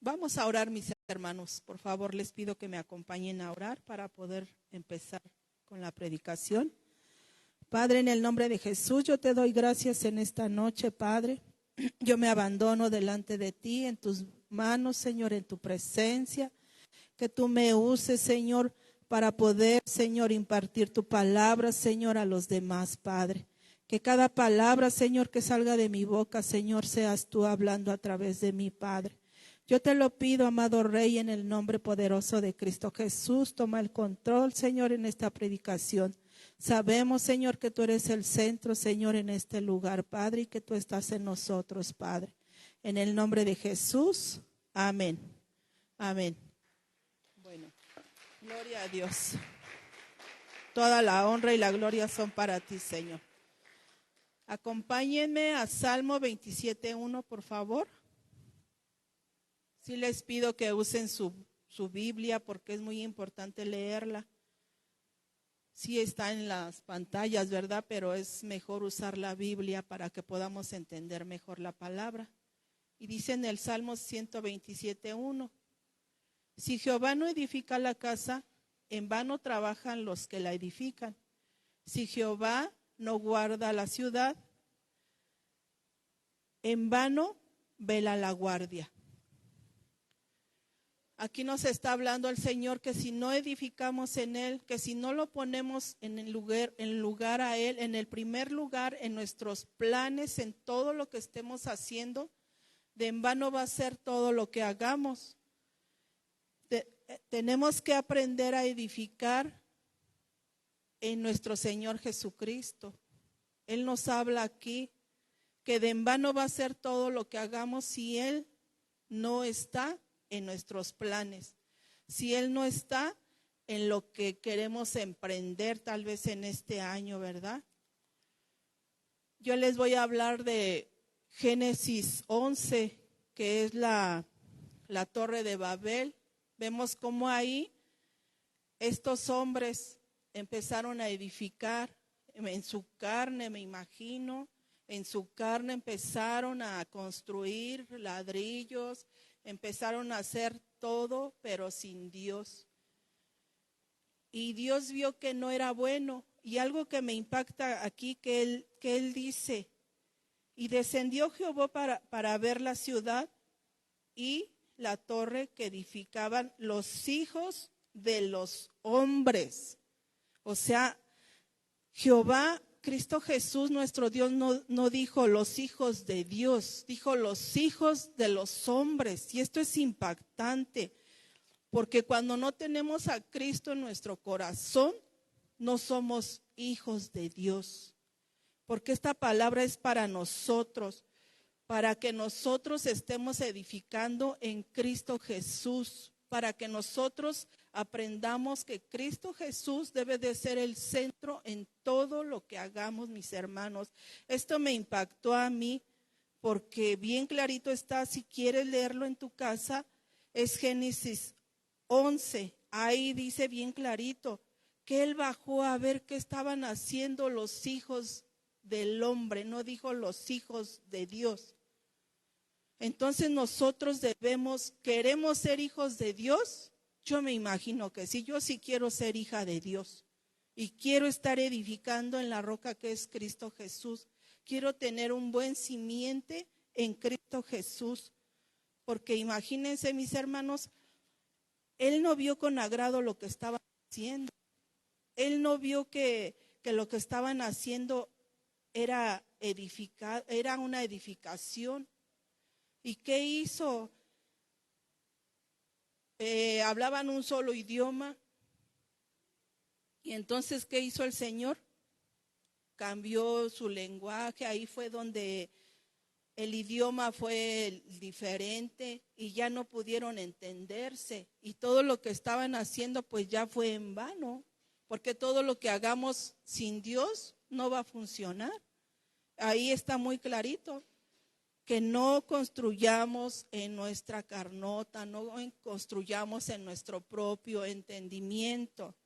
Vamos a orar, mis hermanos. Por favor, les pido que me acompañen a orar para poder empezar con la predicación. Padre, en el nombre de Jesús, yo te doy gracias en esta noche, Padre. Yo me abandono delante de ti, en tus manos, Señor, en tu presencia. Que tú me uses, Señor, para poder, Señor, impartir tu palabra, Señor, a los demás, Padre. Que cada palabra, Señor, que salga de mi boca, Señor, seas tú hablando a través de mí, Padre. Yo te lo pido, amado Rey, en el nombre poderoso de Cristo Jesús. Toma el control, Señor, en esta predicación. Sabemos, Señor, que tú eres el centro, Señor, en este lugar, Padre, y que tú estás en nosotros, Padre. En el nombre de Jesús, amén. Amén. Bueno, gloria a Dios. Toda la honra y la gloria son para ti, Señor. Acompáñenme a Salmo 27:1, por favor. Sí les pido que usen su Biblia porque es muy importante leerla. Sí está en las pantallas, ¿verdad? Pero es mejor usar la Biblia para que podamos entender mejor la palabra. Y dice en el Salmo 127:1, si Jehová no edifica la casa, en vano trabajan los que la edifican. Si Jehová no guarda la ciudad, en vano vela la guardia. Aquí nos está hablando el Señor que si no edificamos en Él, que si no lo ponemos en lugar a Él, en el primer lugar, en nuestros planes, en todo lo que estemos haciendo, de en vano va a ser todo lo que hagamos. Tenemos que aprender a edificar en nuestro Señor Jesucristo. Él nos habla aquí que de en vano va a ser todo lo que hagamos si Él no está en nuestros planes, si Él no está en lo que queremos emprender tal vez en este año, ¿verdad? Yo les voy a hablar de Génesis 11, que es la Torre de Babel. Vemos cómo ahí estos hombres empezaron a edificar en su carne, me imagino, en su carne empezaron a construir ladrillos, empezaron a hacer todo, pero sin Dios. Y Dios vio que no era bueno. Y algo que me impacta aquí, que él dice, y descendió Jehová para ver la ciudad y la torre que edificaban los hijos de los hombres. O sea, Jehová, Cristo Jesús, nuestro Dios, no dijo los hijos de Dios, dijo los hijos de los hombres. Y esto es impactante, porque cuando no tenemos a Cristo en nuestro corazón, no somos hijos de Dios. Porque esta palabra es para nosotros, para que nosotros estemos edificando en Cristo Jesús, para que nosotros aprendamos que Cristo Jesús debe de ser el centro en todo lo que hagamos, mis hermanos. Esto me impactó a mí porque bien clarito está, si quieres leerlo en tu casa, es Génesis 11. Ahí dice bien clarito que Él bajó a ver qué estaban haciendo los hijos del hombre, no dijo los hijos de Dios. Entonces nosotros queremos ser hijos de Dios. Yo me imagino que sí, yo sí quiero ser hija de Dios y quiero estar edificando en la roca que es Cristo Jesús. Quiero tener un buen simiente en Cristo Jesús, porque imagínense, mis hermanos, Él no vio con agrado lo que estaban haciendo. Él no vio que lo que estaban haciendo era una edificación. ¿Y qué hizo? Hablaban un solo idioma. Y entonces, ¿qué hizo el Señor? Cambió su lenguaje. Ahí fue donde el idioma fue diferente y ya no pudieron entenderse. Y todo lo que estaban haciendo pues ya fue en vano. Porque todo lo que hagamos sin Dios no va a funcionar. Ahí está muy clarito. Que no construyamos en nuestra carnota, no construyamos en nuestro propio entendimiento.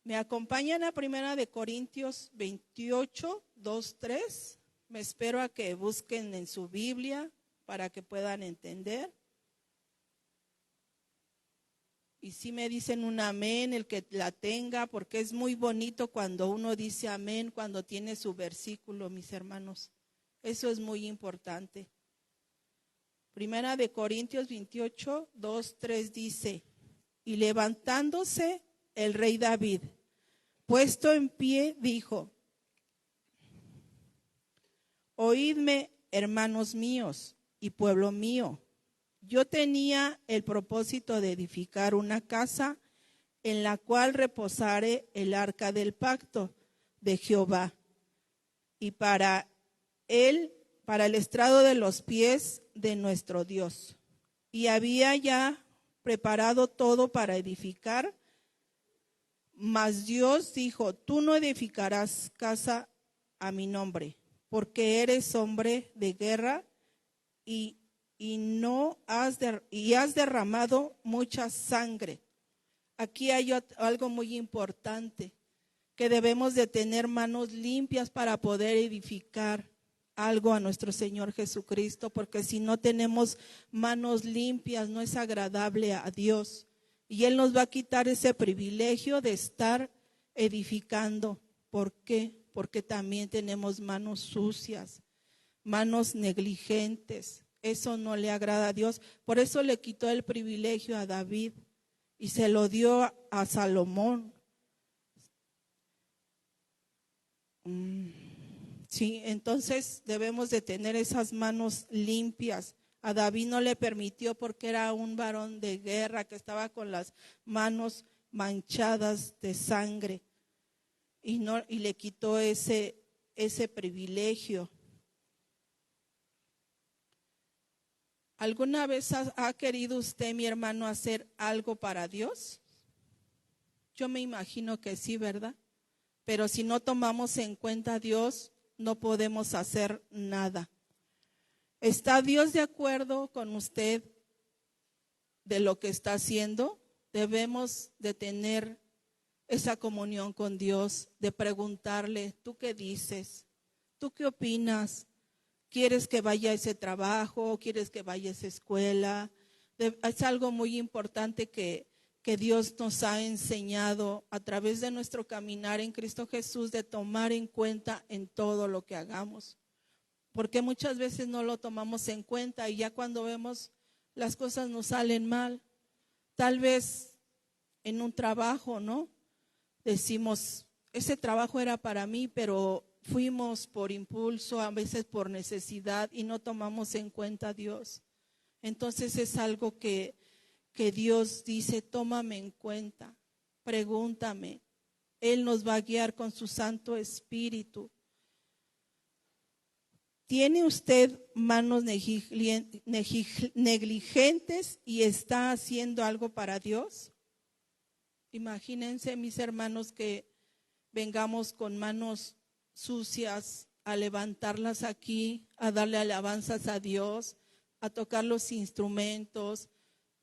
¿Me acompañan a 1 Corintios 28, 2, 3? Me espero a que busquen en su Biblia para que puedan entender. Y si me dicen un amén, el que la tenga, porque es muy bonito cuando uno dice amén, cuando tiene su versículo, mis hermanos. Eso es muy importante. Primera de Corintios 28, 2, 3 dice: y levantándose el rey David, puesto en pie, dijo: oídme, hermanos míos y pueblo mío. Yo tenía el propósito de edificar una casa en la cual reposare el arca del pacto de Jehová, y para el estrado de los pies de nuestro Dios. Y había ya preparado todo para edificar, mas Dios dijo: tú no edificarás casa a mi nombre, porque eres hombre de guerra y has derramado mucha sangre. Aquí hay algo muy importante, que debemos de tener manos limpias para poder edificar algo a nuestro Señor Jesucristo, porque si no tenemos manos limpias no es agradable a Dios, y Él nos va a quitar ese privilegio de estar edificando. ¿Por qué? Porque también tenemos manos sucias, manos negligentes. Eso no le agrada a Dios. Por eso le quitó el privilegio a David y se lo dio a Salomón. Sí, entonces debemos de tener esas manos limpias. A David no le permitió porque era un varón de guerra que estaba con las manos manchadas de sangre y le quitó ese privilegio. ¿Alguna vez ha querido usted, mi hermano, hacer algo para Dios? Yo me imagino que sí, ¿verdad? Pero si no tomamos en cuenta a Dios, no podemos hacer nada. ¿Está Dios de acuerdo con usted de lo que está haciendo? Debemos de tener esa comunión con Dios, de preguntarle: ¿tú qué dices? ¿Tú qué opinas? ¿Quieres que vaya a ese trabajo? ¿Quieres que vaya a esa escuela? Es algo muy importante que Dios nos ha enseñado a través de nuestro caminar en Cristo Jesús, de tomar en cuenta en todo lo que hagamos. Porque muchas veces no lo tomamos en cuenta y ya cuando vemos las cosas nos salen mal. Tal vez en un trabajo, ¿no? Decimos: ese trabajo era para mí, pero fuimos por impulso, a veces por necesidad, y no tomamos en cuenta a Dios. Entonces es algo que Dios dice: tómame en cuenta, pregúntame. Él nos va a guiar con su Santo Espíritu. ¿Tiene usted manos negligentes y está haciendo algo para Dios? Imagínense, mis hermanos, que vengamos con manos sucias a levantarlas aquí, a darle alabanzas a Dios, a tocar los instrumentos,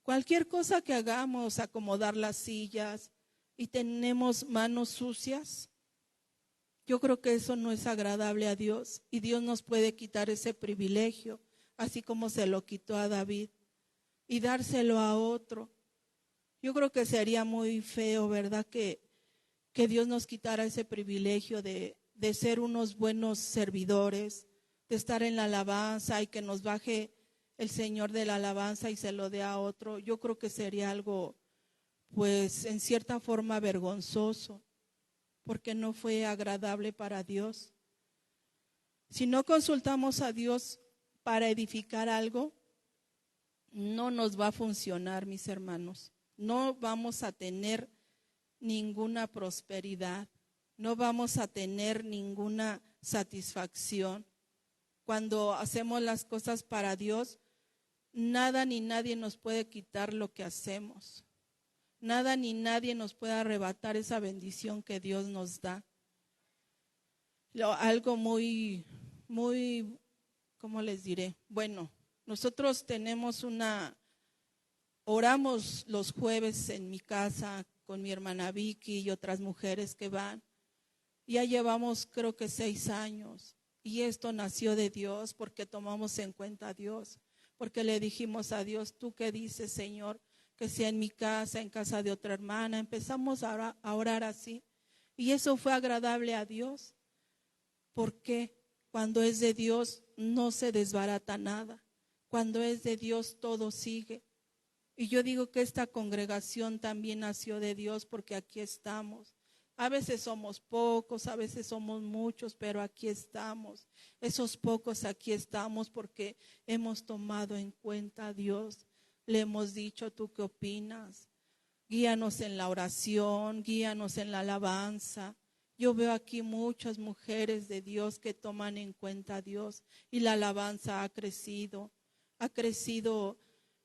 cualquier cosa que hagamos, acomodar las sillas, y tenemos manos sucias. Yo creo que eso no es agradable a Dios, y Dios nos puede quitar ese privilegio, así como se lo quitó a David, y dárselo a otro. Yo creo que sería muy feo, ¿verdad?, que Dios nos quitara ese privilegio de ser unos buenos servidores, de estar en la alabanza y que nos baje el Señor de la alabanza y se lo dé a otro. Yo creo que sería algo, pues, en cierta forma vergonzoso, porque no fue agradable para Dios. Si no consultamos a Dios para edificar algo, no nos va a funcionar, mis hermanos. No vamos a tener ninguna prosperidad, no vamos a tener ninguna satisfacción. Cuando hacemos las cosas para Dios, nada ni nadie nos puede quitar lo que hacemos. Nada ni nadie nos puede arrebatar esa bendición que Dios nos da. Algo muy, ¿cómo les diré? Bueno, nosotros oramos los jueves en mi casa con mi hermana Vicky y otras mujeres que van. Ya llevamos creo que 6 años y esto nació de Dios porque tomamos en cuenta a Dios, porque le dijimos a Dios: ¿tú qué dices, Señor? que sea en mi casa, en casa de otra hermana. Empezamos a orar así. Y eso fue agradable a Dios, porque cuando es de Dios no se desbarata nada. Cuando es de Dios todo sigue. Y yo digo que esta congregación también nació de Dios, porque aquí estamos. A veces somos pocos, a veces somos muchos, pero aquí estamos. Esos pocos aquí estamos porque hemos tomado en cuenta a Dios. Le hemos dicho, ¿tú qué opinas? Guíanos en la oración, guíanos en la alabanza. Yo veo aquí muchas mujeres de Dios que toman en cuenta a Dios, y la alabanza ha crecido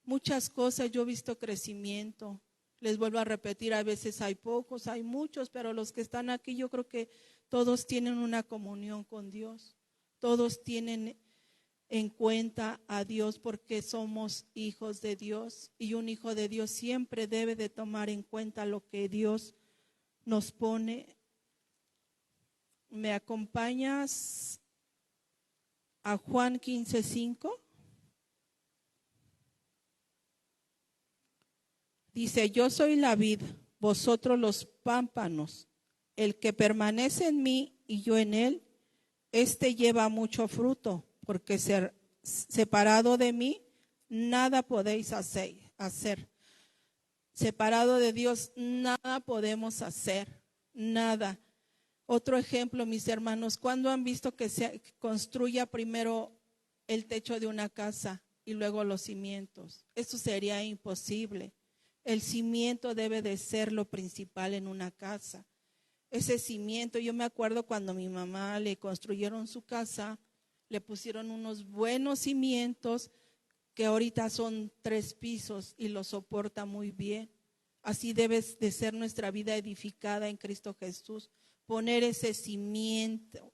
muchas cosas. Yo he visto crecimiento. Les vuelvo a repetir, a veces hay pocos, hay muchos, pero los que están aquí yo creo que todos tienen una comunión con Dios. Todos tienen en cuenta a Dios porque somos hijos de Dios, y un hijo de Dios siempre debe de tomar en cuenta lo que Dios nos pone. ¿Me acompañas a Juan 15:5? Dice, yo soy la vid, vosotros los pámpanos. El que permanece en mí y yo en él, este lleva mucho fruto, porque separado de mí, nada podéis hacer. Separado de Dios, nada podemos hacer, nada. Otro ejemplo, mis hermanos, ¿cuándo han visto que se construya primero el techo de una casa y luego los cimientos? Eso sería imposible. El cimiento debe de ser lo principal en una casa. Ese cimiento, yo me acuerdo cuando mi mamá le construyeron su casa, le pusieron unos buenos cimientos que ahorita son 3 pisos y lo soporta muy bien. Así debe de ser nuestra vida edificada en Cristo Jesús. Poner ese cimiento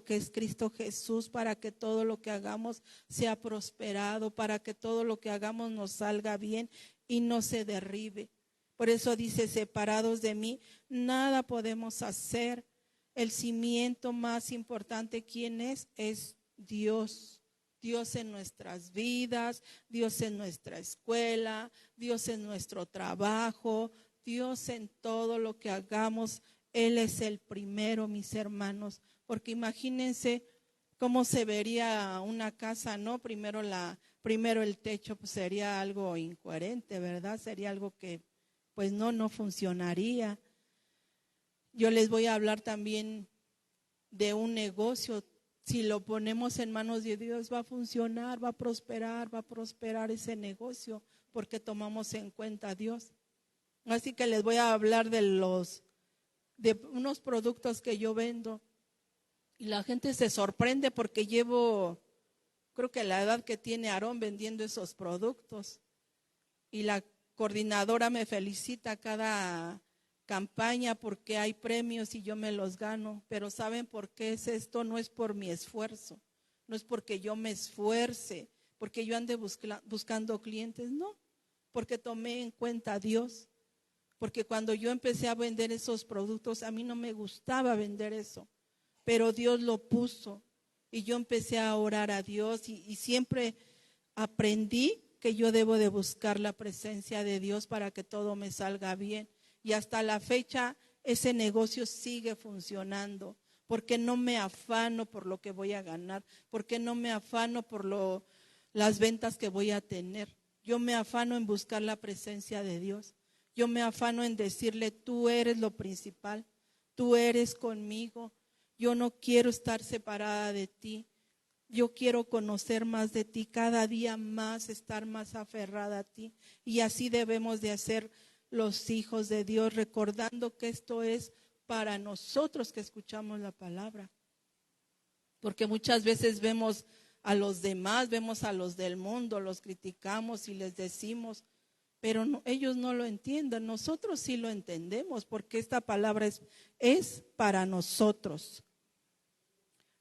que es Cristo Jesús, para que todo lo que hagamos sea prosperado, para que todo lo que hagamos nos salga bien y no se derribe. Por eso dice, separados de mí, nada podemos hacer. El cimiento más importante, ¿quién es? Es Dios. Dios en nuestras vidas, Dios en nuestra escuela, Dios en nuestro trabajo, Dios en todo lo que hagamos. Él es el primero, mis hermanos, porque imagínense cómo se vería una casa, ¿no? Primero el techo, pues sería algo incoherente, ¿verdad? Sería algo que pues no funcionaría. Yo les voy a hablar también de un negocio. Si lo ponemos en manos de Dios, va a funcionar, va a prosperar ese negocio, porque tomamos en cuenta a Dios. Así que les voy a hablar de unos productos que yo vendo, y la gente se sorprende porque llevo, creo que la edad que tiene Aarón vendiendo esos productos, y la coordinadora me felicita cada campaña porque hay premios y yo me los gano. Pero ¿saben por qué es esto? No es por mi esfuerzo, no es porque yo me esfuerce, porque yo ande buscando clientes, no, porque tomé en cuenta a Dios. Porque cuando yo empecé a vender esos productos, a mí no me gustaba vender eso, pero Dios lo puso, y yo empecé a orar a Dios, y siempre aprendí que yo debo de buscar la presencia de Dios para que todo me salga bien. Y hasta la fecha ese negocio sigue funcionando, porque no me afano por lo que voy a ganar, porque no me afano por las ventas que voy a tener. Yo me afano en buscar la presencia de Dios. Yo me afano en decirle, tú eres lo principal, tú eres conmigo. Yo no quiero estar separada de ti. Yo quiero conocer más de ti, cada día más, estar más aferrada a ti. Y así debemos de hacer los hijos de Dios, recordando que esto es para nosotros que escuchamos la palabra. Porque muchas veces vemos a los demás, vemos a los del mundo, los criticamos y les decimos, pero ellos no lo entienden. Nosotros sí lo entendemos, porque esta palabra es para nosotros.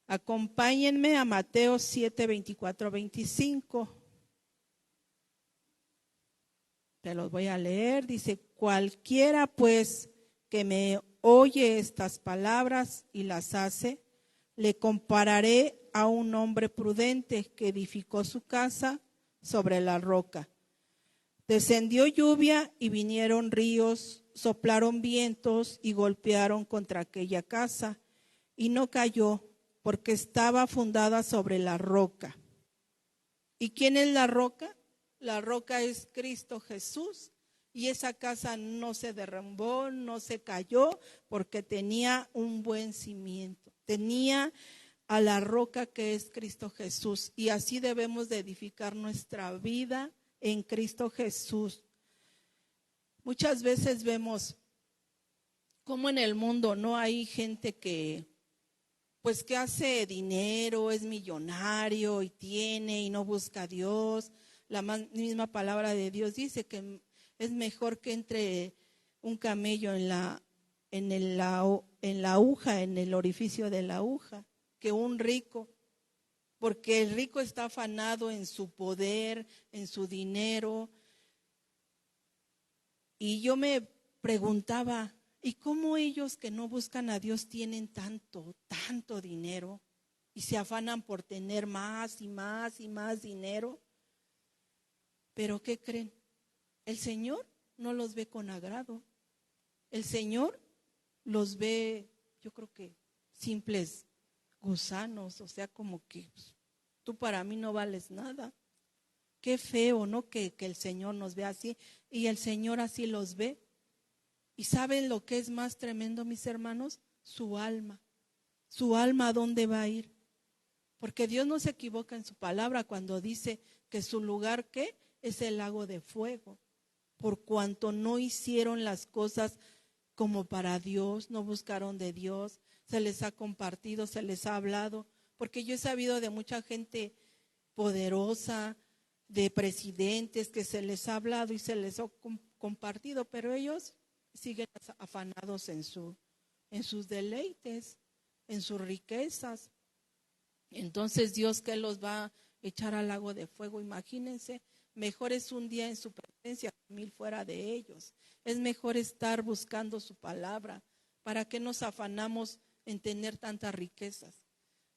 Acompáñenme a Mateo 7:24-25. Te los voy a leer. Dice, cualquiera pues que me oye estas palabras y las hace, le compararé a un hombre prudente que edificó su casa sobre la roca. Descendió lluvia y vinieron ríos, soplaron vientos y golpearon contra aquella casa, y no cayó, porque estaba fundada sobre la roca. ¿Y quién es la roca? La roca es Cristo Jesús. Y esa casa no se derrumbó, no se cayó, porque tenía un buen cimiento. Tenía a la roca que es Cristo Jesús. Y así debemos de edificar nuestra vida en Cristo Jesús. Muchas veces vemos cómo en el mundo no hay gente que hace dinero, es millonario y tiene y no busca a Dios. La misma palabra de Dios dice que es mejor que entre un camello en la aguja, en el orificio de la aguja, que un rico, porque el rico está afanado en su poder, en su dinero. Y yo me preguntaba, ¿y cómo ellos que no buscan a Dios tienen tanto dinero y se afanan por tener más y más y más dinero? Pero ¿qué creen? El Señor no los ve con agrado. El Señor los ve, yo creo que simples gusanos, o sea, como que tú para mí no vales nada. Qué feo, ¿no? Que el Señor nos ve así, y el Señor así los ve. ¿Y saben lo que es más tremendo, mis hermanos? Su alma. Su alma, ¿a dónde va a ir? Porque Dios no se equivoca en su palabra cuando dice que su lugar, ¿qué? Es el lago de fuego. Por cuanto no hicieron las cosas como para Dios, no buscaron de Dios, se les ha compartido, se les ha hablado. Porque yo he sabido de mucha gente poderosa, de presidentes que se les ha hablado y se les ha compartido, pero ellos siguen afanados en sus deleites, en sus riquezas. Entonces Dios, ¿qué los va a echar al lago de fuego? Imagínense, mejor es un día en su presencia que 1000 fuera de ellos. Es mejor estar buscando su palabra. ¿Para qué nos afanamos en tener tantas riquezas?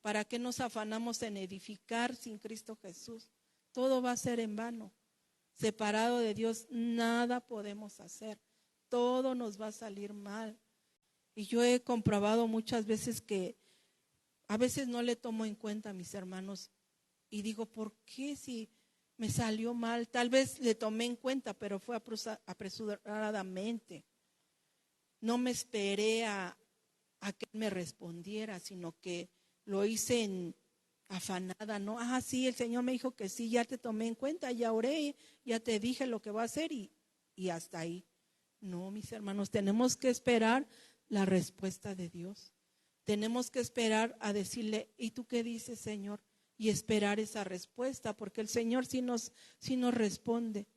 ¿Para qué nos afanamos en edificar sin Cristo Jesús? Todo va a ser en vano. Separado de Dios, nada podemos hacer. Todo nos va a salir mal. Y yo he comprobado muchas veces que a veces no le tomo en cuenta a mis hermanos y digo, ¿por qué si me salió mal? Tal vez le tomé en cuenta, pero fue apresuradamente. No me esperé a que él me respondiera, sino que lo hice afanada, ¿no? Sí, el Señor me dijo que sí, ya te tomé en cuenta, ya oré, ya te dije lo que va a hacer y hasta ahí. No, mis hermanos, tenemos que esperar la respuesta de Dios. Tenemos que esperar a decirle, ¿y tú qué dices, Señor? Y esperar esa respuesta, porque el Señor sí nos responde.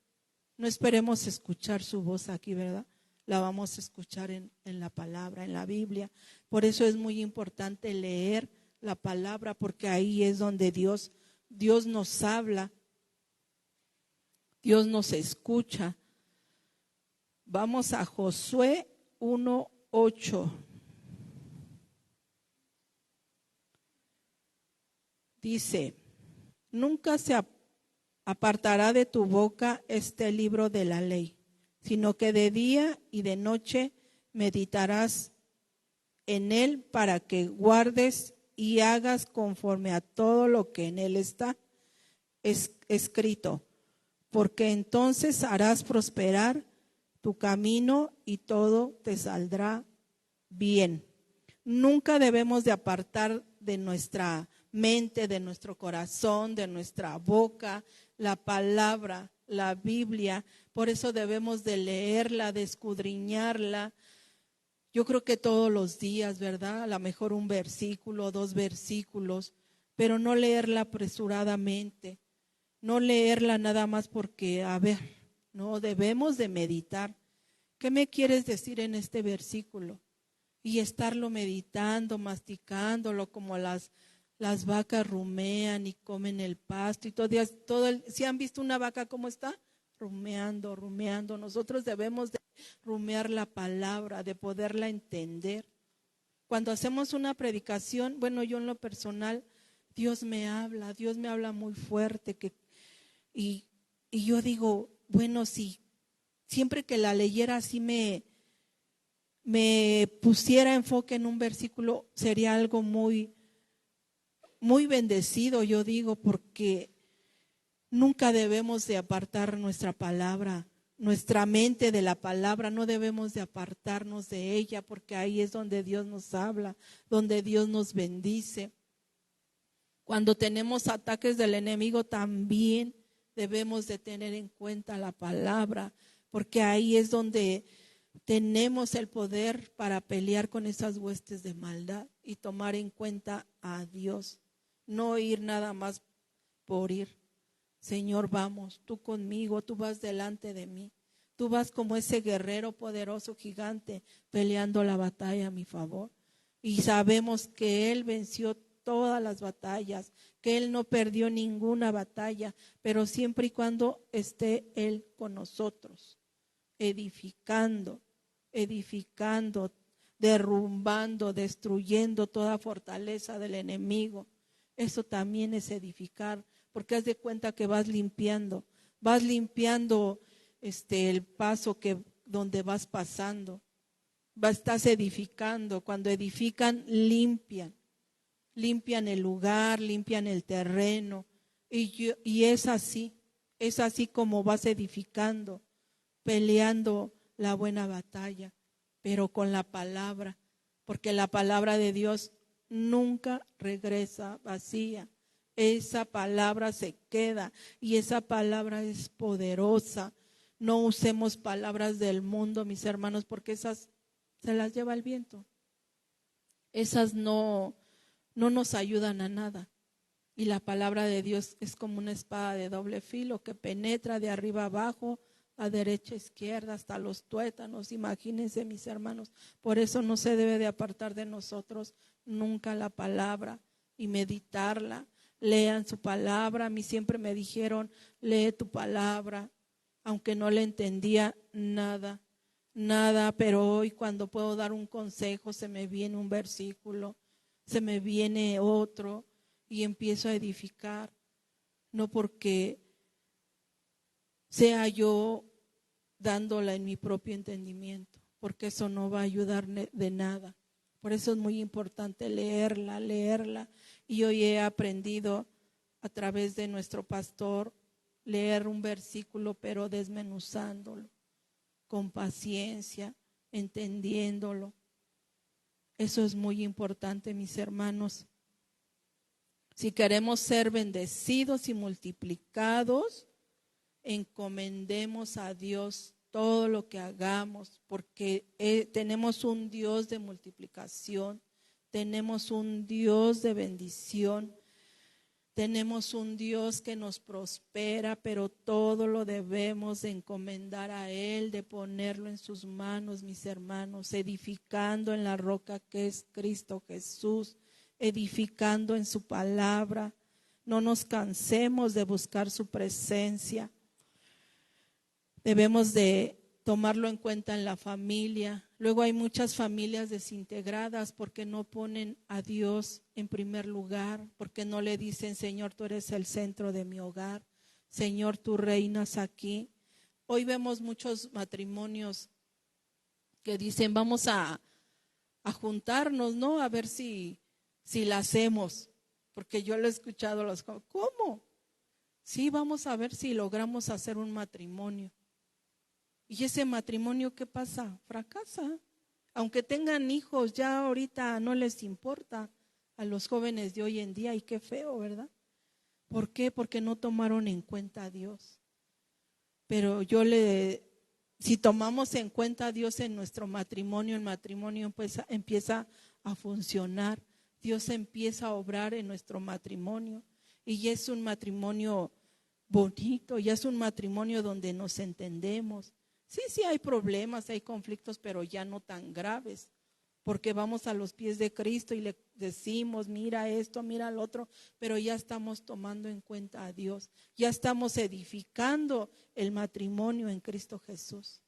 No esperemos escuchar su voz aquí, ¿verdad? La vamos a escuchar en la palabra, en la Biblia. Por eso es muy importante leer la palabra, porque ahí es donde Dios nos habla, Dios nos escucha. Vamos a Josué 1:8. Dice, nunca se apartará de tu boca este libro de la ley, sino que de día y de noche meditarás en él para que guardes y hagas conforme a todo lo que en él está escrito, porque entonces harás prosperar tu camino y todo te saldrá bien. Nunca debemos de apartar de nuestra mente, de nuestro corazón, de nuestra boca, la palabra, la Biblia. Por eso debemos de leerla, de escudriñarla. Yo creo que todos los días, ¿verdad? A lo mejor un versículo, 2 versículos, pero no leerla apresuradamente, no leerla nada más porque, no, debemos de meditar. ¿Qué me quieres decir en este versículo? Y estarlo meditando, masticándolo como las vacas rumean y comen el pasto y ¿sí han visto una vaca cómo está? Rumeando. Nosotros debemos de rumear la palabra, de poderla entender. Cuando hacemos una predicación, bueno, yo en lo personal, Dios me habla muy fuerte y yo digo, bueno, si siempre que la leyera así me pusiera enfoque en un versículo, sería algo muy, muy bendecido, yo digo, porque nunca debemos de apartar nuestra palabra, nuestra mente de la palabra, no debemos de apartarnos de ella, porque ahí es donde Dios nos habla, donde Dios nos bendice. Cuando tenemos ataques del enemigo también debemos de tener en cuenta la palabra, porque ahí es donde tenemos el poder para pelear con esas huestes de maldad y tomar en cuenta a Dios, no ir nada más por ir. Señor, vamos, tú conmigo, tú vas delante de mí, tú vas como ese guerrero poderoso gigante peleando la batalla a mi favor. Y sabemos que Él venció todas las batallas, que Él no perdió ninguna batalla, pero siempre y cuando esté Él con nosotros, edificando, derrumbando, destruyendo toda fortaleza del enemigo. Eso también es edificar, porque haz de cuenta que vas limpiando el paso donde vas pasando. Estás edificando. Cuando edifican, limpian el lugar, limpian el terreno. Y es así como vas edificando, peleando la buena batalla, pero con la palabra, porque la palabra de Dios nunca regresa vacía. Esa palabra se queda y esa palabra es poderosa. No usemos palabras del mundo, mis hermanos, porque esas se las lleva el viento. Esas no nos ayudan a nada. Y la palabra de Dios es como una espada de doble filo que penetra de arriba abajo, a derecha, izquierda, hasta los tuétanos. Imagínense, mis hermanos. Por eso no se debe de apartar de nosotros nunca la palabra y meditarla. Lean su palabra. A mí siempre me dijeron, lee tu palabra, aunque no le entendía nada, pero hoy cuando puedo dar un consejo se me viene un versículo, se me viene otro y empiezo a edificar, no porque sea yo dándola en mi propio entendimiento, porque eso no va a ayudar de nada. Por eso es muy importante leerla. Y hoy he aprendido a través de nuestro pastor leer un versículo, pero desmenuzándolo, con paciencia, entendiéndolo. Eso es muy importante, mis hermanos. Si queremos ser bendecidos y multiplicados, encomendemos a Dios todo lo que hagamos, porque tenemos un Dios de multiplicación, tenemos un Dios de bendición, tenemos un Dios que nos prospera, pero todo lo debemos de encomendar a Él, de ponerlo en sus manos, mis hermanos, edificando en la roca que es Cristo Jesús, edificando en su palabra. No nos cansemos de buscar su presencia. Debemos de tomarlo en cuenta en la familia. Luego hay muchas familias desintegradas porque no ponen a Dios en primer lugar, porque no le dicen, Señor, tú eres el centro de mi hogar, Señor, tú reinas aquí. Hoy vemos muchos matrimonios que dicen, vamos a juntarnos, ¿no? A ver si la hacemos, porque yo lo he escuchado, ¿cómo? Sí, vamos a ver si logramos hacer un matrimonio. ¿Y ese matrimonio qué pasa? Fracasa. Aunque tengan hijos, ya ahorita no les importa a los jóvenes de hoy en día, y qué feo, ¿verdad? ¿Por qué? Porque no tomaron en cuenta a Dios. Pero si tomamos en cuenta a Dios en nuestro matrimonio, el matrimonio empieza a funcionar. Dios empieza a obrar en nuestro matrimonio y ya es un matrimonio bonito, ya es un matrimonio donde nos entendemos. Sí hay problemas, hay conflictos, pero ya no tan graves, porque vamos a los pies de Cristo y le decimos, mira esto, mira lo otro, pero ya estamos tomando en cuenta a Dios, ya estamos edificando el matrimonio en Cristo Jesús.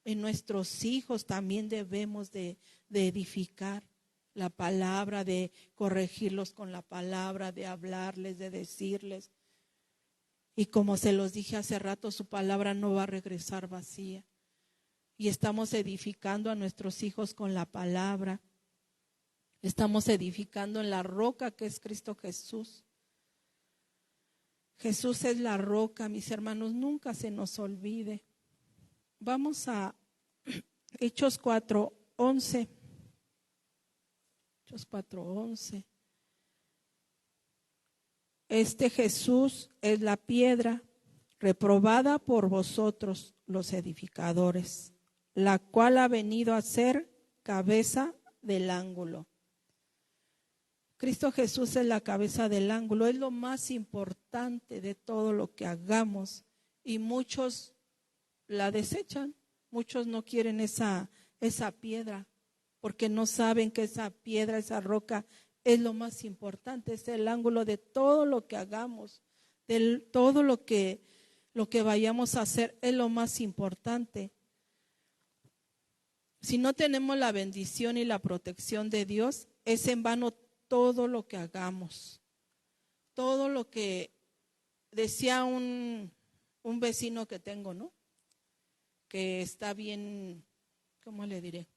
En nuestros hijos también debemos de edificar la palabra, de corregirlos con la palabra, de hablarles, de decirles. Y como se los dije hace rato, su palabra no va a regresar vacía. Y estamos edificando a nuestros hijos con la palabra. Estamos edificando en la roca que es Cristo Jesús. Jesús es la roca, mis hermanos, nunca se nos olvide. Vamos a Hechos 4:11. Hechos 4:11. Este Jesús es la piedra reprobada por vosotros, los edificadores, la cual ha venido a ser cabeza del ángulo. Cristo Jesús es la cabeza del ángulo, es lo más importante de todo lo que hagamos, y muchos la desechan, muchos no quieren esa piedra, porque no saben que esa piedra, esa roca es lo más importante, es el ángulo de todo lo que hagamos, de todo lo que vayamos a hacer, es lo más importante. Si no tenemos la bendición y la protección de Dios, es en vano todo lo que hagamos. Todo lo que decía un vecino que tengo, ¿no? Que está bien, ¿cómo le diré?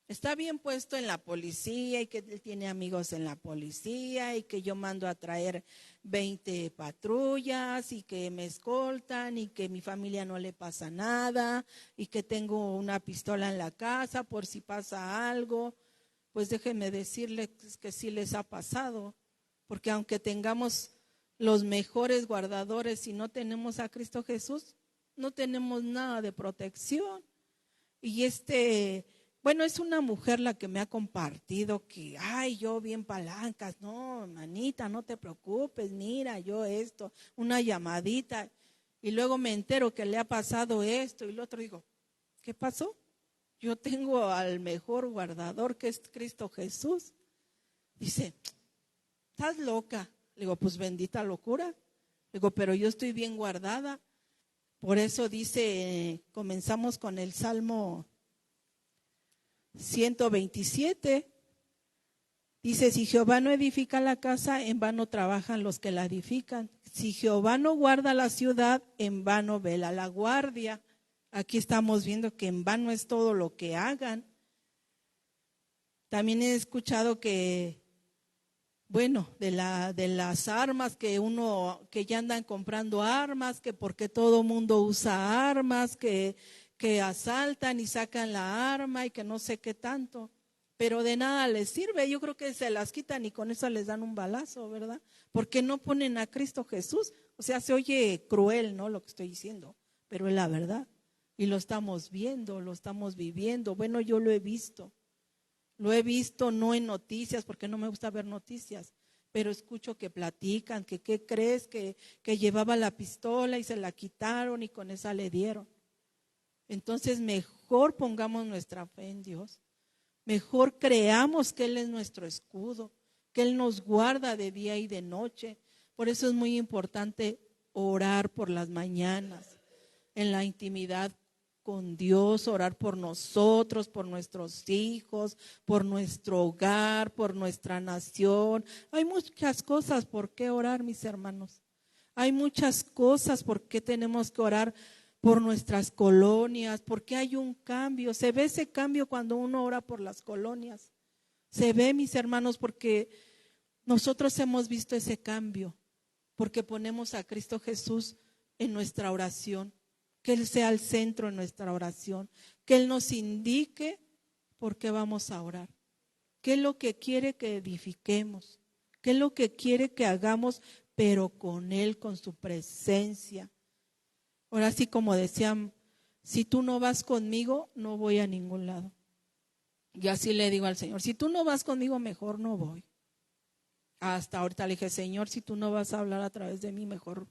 Está bien puesto en la policía y que él tiene amigos en la policía y que yo mando a traer 20 patrullas y que me escoltan y que mi familia no le pasa nada y que tengo una pistola en la casa por si pasa algo. Pues déjenme decirles que sí les ha pasado, porque aunque tengamos los mejores guardadores, si no tenemos a Cristo Jesús, no tenemos nada de protección. Y bueno, es una mujer la que me ha compartido que, ay, yo bien palancas, no, manita, no te preocupes, mira, yo esto, una llamadita, y luego me entero que le ha pasado esto, y el otro digo, ¿qué pasó? Yo tengo al mejor guardador que es Cristo Jesús. Dice, ¿estás loca? Le digo, pues bendita locura. Le digo, pero yo estoy bien guardada. Por eso dice, comenzamos con el Salmo 127. Dice, si Jehová no edifica la casa, en vano trabajan los que la edifican. Si Jehová no guarda la ciudad, en vano vela la guardia. Aquí estamos viendo que en vano es todo lo que hagan. También he escuchado que, bueno, de las armas, que ya andan comprando armas, que porque todo mundo usa armas, que asaltan y sacan la arma y que no sé qué tanto. Pero de nada les sirve, yo creo que se las quitan y con eso les dan un balazo, ¿verdad? Porque no ponen a Cristo Jesús. O sea, se oye cruel, ¿no? Lo que estoy diciendo, pero es la verdad. Y lo estamos viendo, lo estamos viviendo. Bueno, yo lo he visto no en noticias, porque no me gusta ver noticias, pero escucho que platican, que qué crees, que llevaba la pistola y se la quitaron y con esa le dieron. Entonces mejor pongamos nuestra fe en Dios, mejor creamos que Él es nuestro escudo, que Él nos guarda de día y de noche. Por eso es muy importante orar por las mañanas, en la intimidad con Dios, orar por nosotros, por nuestros hijos, por nuestro hogar, por nuestra nación. Hay muchas cosas por qué orar, mis hermanos. Hay muchas cosas por qué tenemos que orar por nuestras colonias, porque hay un cambio. Se ve ese cambio cuando uno ora por las colonias. Se ve, mis hermanos, porque nosotros hemos visto ese cambio, porque ponemos a Cristo Jesús en nuestra oración. Que Él sea el centro de nuestra oración, que Él nos indique por qué vamos a orar, qué es lo que quiere que edifiquemos, qué es lo que quiere que hagamos, pero con Él, con su presencia. Ahora sí, como decían, si tú no vas conmigo, no voy a ningún lado. Y así le digo al Señor, si tú no vas conmigo, mejor no voy. Hasta ahorita le dije, Señor, si tú no vas a hablar a través de mí, mejor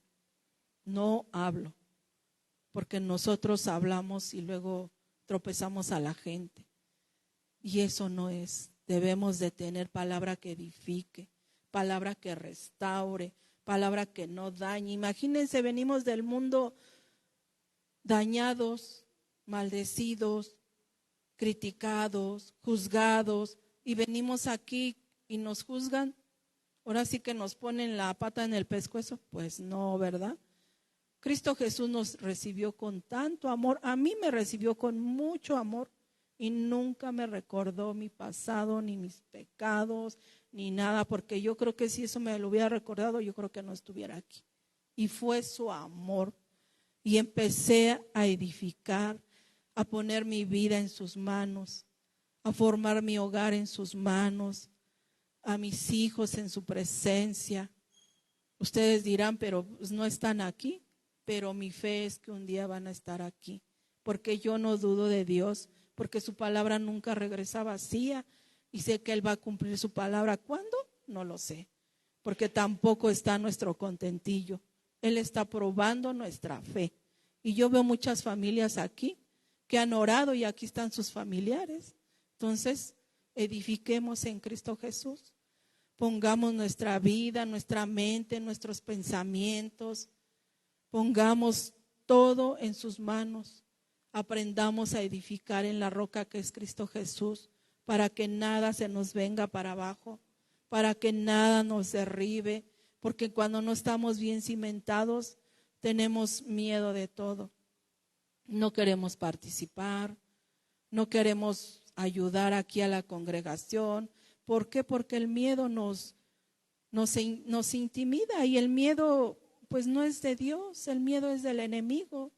no hablo. Porque nosotros hablamos y luego tropezamos a la gente. Y eso no es. Debemos de tener palabra que edifique, palabra que restaure, palabra que no dañe. Imagínense, venimos del mundo dañados, maldecidos, criticados, juzgados, y venimos aquí y nos juzgan. Ahora sí que nos ponen la pata en el pescuezo, pues no, ¿verdad? Cristo Jesús nos recibió con tanto amor, a mí me recibió con mucho amor y nunca me recordó mi pasado, ni mis pecados, ni nada, porque yo creo que si eso me lo hubiera recordado, yo creo que no estuviera aquí. Y fue su amor. Y empecé a edificar, a poner mi vida en sus manos, a formar mi hogar en sus manos, a mis hijos en su presencia. Ustedes dirán, pero pues no están aquí, pero mi fe es que un día van a estar aquí, porque yo no dudo de Dios, porque su palabra nunca regresa vacía y sé que Él va a cumplir su palabra. ¿Cuándo? No lo sé, porque tampoco está nuestro contentillo. Él está probando nuestra fe. Y yo veo muchas familias aquí que han orado y aquí están sus familiares. Entonces, edifiquemos en Cristo Jesús. Pongamos nuestra vida, nuestra mente, nuestros pensamientos. Pongamos todo en sus manos. Aprendamos a edificar en la roca que es Cristo Jesús, para que nada se nos venga para abajo, para que nada nos derribe, porque cuando no estamos bien cimentados, tenemos miedo de todo. No queremos participar, no queremos ayudar aquí a la congregación. ¿Por qué? Porque el miedo nos intimida y el miedo pues no es de Dios, el miedo es del enemigo.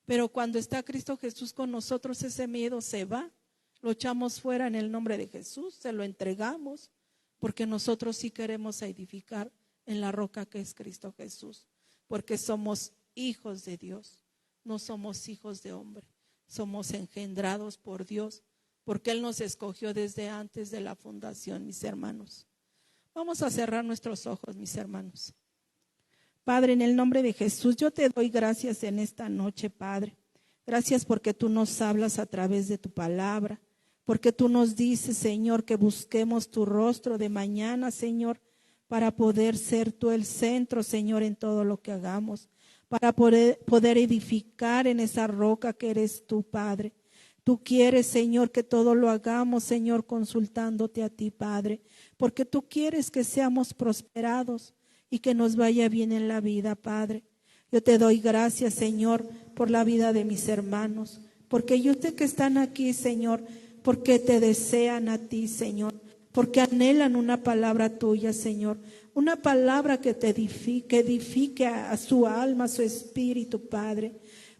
Pero cuando está Cristo Jesús con nosotros, ese miedo se va, lo echamos fuera en el nombre de Jesús, se lo entregamos, porque nosotros sí queremos edificar en la roca que es Cristo Jesús, porque somos hijos de Dios, no somos hijos de hombre, somos engendrados por Dios, porque Él nos escogió desde antes de la fundación, mis hermanos. Vamos a cerrar nuestros ojos, mis hermanos. Padre, en el nombre de Jesús, yo te doy gracias en esta noche, Padre. Gracias porque tú nos hablas a través de tu palabra, porque tú nos dices, Señor, que busquemos tu rostro de mañana, Señor, para poder ser tú el centro, Señor, en todo lo que hagamos, para poder edificar en esa roca que eres tú, Padre. Tú quieres, Señor, que todo lo hagamos, Señor, consultándote a ti, Padre, porque tú quieres que seamos prosperados y que nos vaya bien en la vida, Padre. Yo te doy gracias, Señor, por la vida de mis hermanos, porque yo sé que están aquí, Señor, porque te desean a ti, Señor, porque anhelan una palabra tuya, Señor, una palabra que te edifique a su alma, a su espíritu, Padre,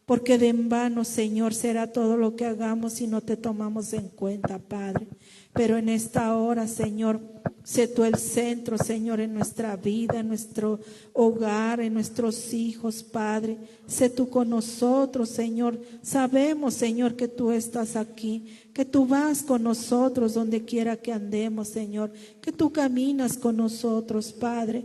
porque de en vano, Señor, será todo lo que hagamos si no te tomamos en cuenta, Padre. Pero en esta hora, Señor, sé tú el centro, Señor, en nuestra vida, en nuestro hogar, en nuestros hijos, Padre. Sé tú con nosotros, Señor. Sabemos, Señor, que tú estás aquí, que tú vas con nosotros donde quiera que andemos, Señor, que tú caminas con nosotros, Padre.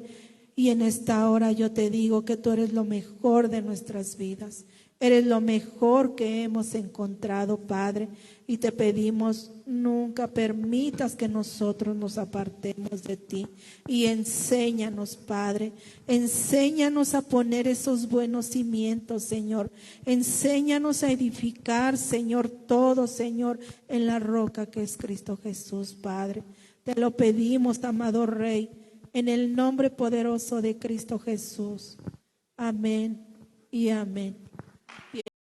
Y en esta hora yo te digo que tú eres lo mejor de nuestras vidas. Eres lo mejor que hemos encontrado, Padre, y te pedimos, nunca permitas que nosotros nos apartemos de ti. Y enséñanos, Padre, enséñanos a poner esos buenos cimientos, Señor. Enséñanos a edificar, Señor, todo, Señor, en la roca que es Cristo Jesús, Padre. Te lo pedimos, amado Rey, en el nombre poderoso de Cristo Jesús. Amén y amén.